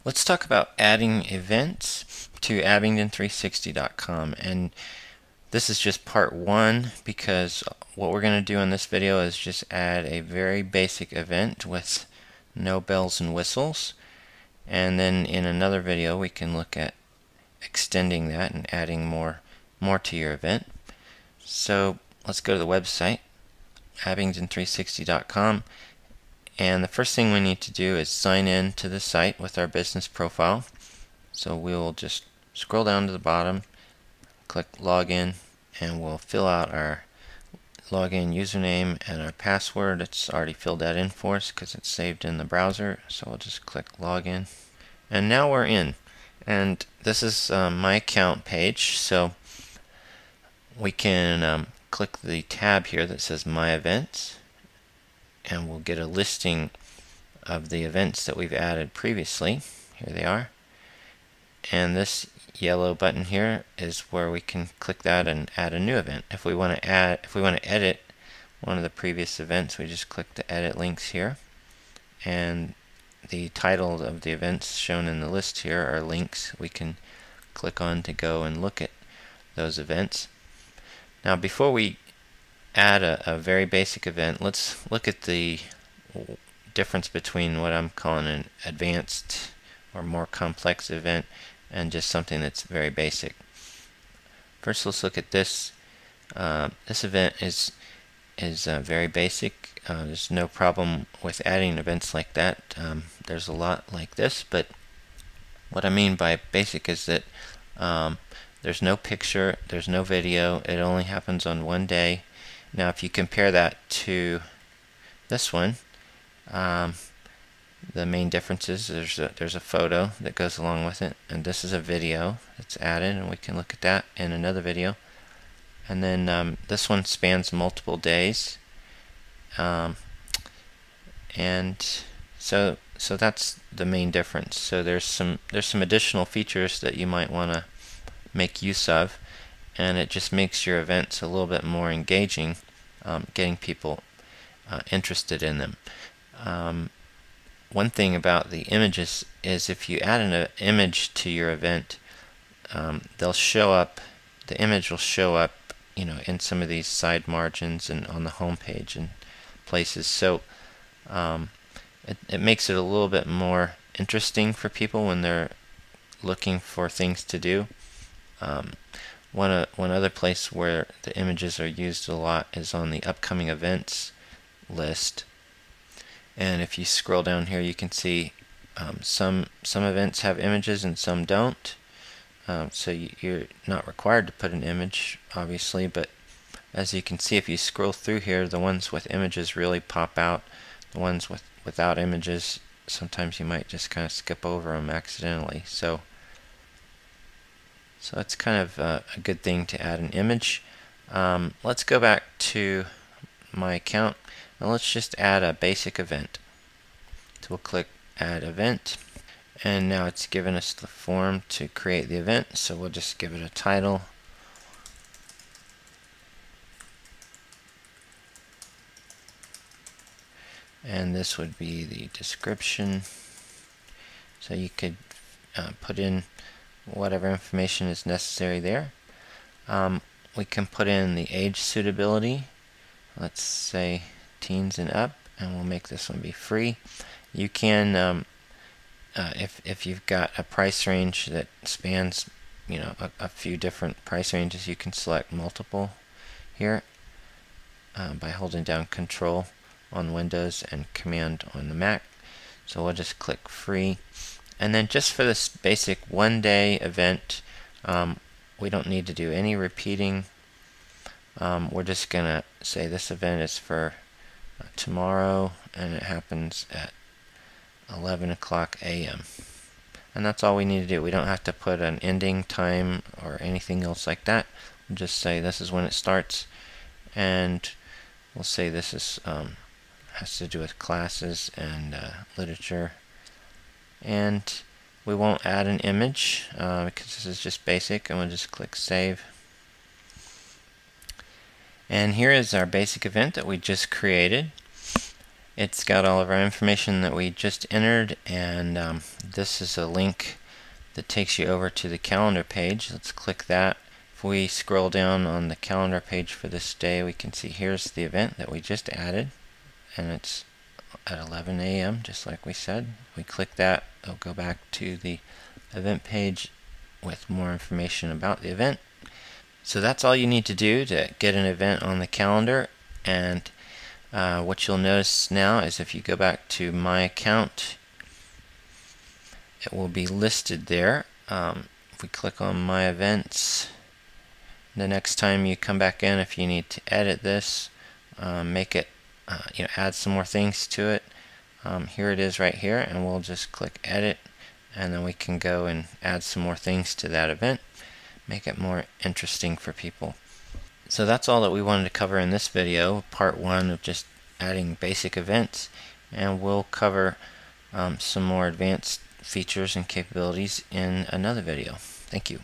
Let's talk about adding events to Abingdon360.com, and this is just part one because what we're going to do in this video is just add a very basic event with no bells and whistles, and then in another video we can look at extending that and adding more to your event. So let's go to the website Abingdon360.com. And the first thing we need to do is sign in to the site with our business profile. So we'll just scroll down to the bottom, click login, and we'll fill out our login username and our password. It's already filled that in for us because it's saved in the browser. So we'll just click login. And now we're in. And this is my account page. So we can click the tab here that says My Events, and we'll get a listing of the events that we've added previously. Here they are. And this yellow button here is where we can click that and add a new event. If we want to edit one of the previous events, we just click the edit links here. And the title of the events shown in the list here are links we can click on to go and look at those events. Now before we add a very basic event, let's look at the difference between what I'm calling an advanced or more complex event and just something that's very basic. First, let's look at this. This event is very basic. There's no problem with adding events like that. There's a lot like this, but what I mean by basic is that there's no picture, there's no video, it only happens on one day. Now if you compare that to this one, the main difference is there's a photo that goes along with it, and this is a video that's added, and we can look at that in another video. And then this one spans multiple days, and so that's the main difference. So there's some additional features that you might want to make use of, and it just makes your events a little bit more engaging, getting people interested in them. One thing about the images is if you add an image to your event, they'll show up. The image will show up, in some of these side margins and on the home page and places. So it makes it a little bit more interesting for people when they're looking for things to do. One other place where the images are used a lot is on the upcoming events list. And if you scroll down here, you can see some events have images and some don't. So you're not required to put an image, obviously, but as you can see, if you scroll through here, the ones with images really pop out. The ones without images, sometimes you might just kind of skip over them accidentally. So it's kind of a good thing to add an image. Let's go back to my account and let's just add a basic event. So we'll click Add Event, and now it's given us the form to create the event, so we'll just give it a title. And this would be the description. So you could put in whatever information is necessary there. We can put in the age suitability. Let's say teens and up, and we'll make this one be free. You can, if you've got a price range that spans, a few different price ranges, you can select multiple here by holding down Control on Windows and Command on the Mac. So we'll just click free. And then just for this basic one-day event, we don't need to do any repeating. We're just going to say this event is for tomorrow, and it happens at 11 o'clock a.m. And that's all we need to do. We don't have to put an ending time or anything else like that. We'll just say this is when it starts, and we'll say this is has to do with classes and literature. And we won't add an image because this is just basic, and we'll just click Save. And here is our basic event that we just created. It's got all of our information that we just entered, and this is a link that takes you over to the calendar page. Let's click that. If we scroll down on the calendar page for this day, we can see here's the event that we just added, and it's at 11 a.m. just like we said. We click that, it'll go back to the event page with more information about the event. So that's all you need to do to get an event on the calendar. And what you'll notice now is if you go back to my account, it will be listed there. If we click on my events, the next time you come back in, if you need to edit this, make it, add some more things to it, here it is right here, and we'll just click edit, and then we can go and add some more things to that event, make it more interesting for people. So that's all that we wanted to cover in this video, part 1 of just adding basic events, and we'll cover some more advanced features and capabilities in another video. Thank you.